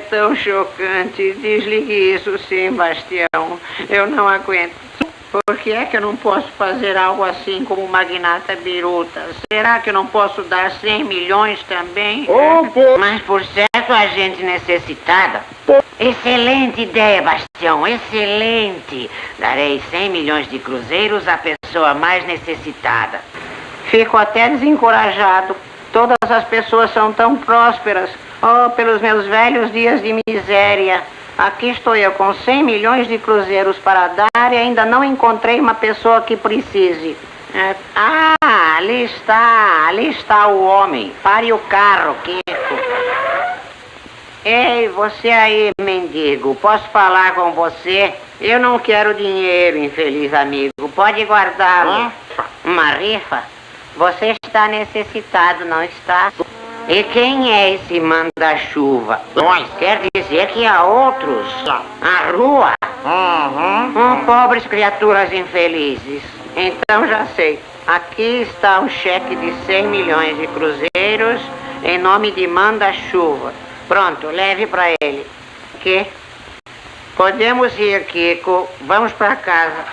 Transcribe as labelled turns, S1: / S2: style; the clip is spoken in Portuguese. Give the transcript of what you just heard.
S1: tão chocante. Desligue isso sim, Bastião. Eu não aguento. Por que é que eu não posso fazer algo assim como o magnata Biruta? Será que eu não posso dar 100 milhões também?
S2: Mas por certo a gente necessitada. Excelente ideia, Bastião, excelente. Darei 100 milhões de cruzeiros à pessoa mais necessitada.
S1: Fico até desencorajado. Todas as pessoas são tão prósperas. Oh, pelos meus velhos dias de miséria. Aqui estou eu com 100 milhões de cruzeiros para dar e ainda não encontrei uma pessoa que precise. Ali está o homem. Pare o carro, Kiko. Ei, você aí, mendigo, posso falar com você? Eu não quero dinheiro, infeliz amigo. Pode guardá-lo. Uma rifa? Você está necessitado, não está? E quem é esse manda-chuva? Quer dizer que há outros? A rua? Pobres criaturas infelizes. Então já sei. Aqui está um cheque de 100 milhões de cruzeiros em nome de manda-chuva. Pronto, leve para ele. Que? Podemos ir, Kiko. Vamos para casa.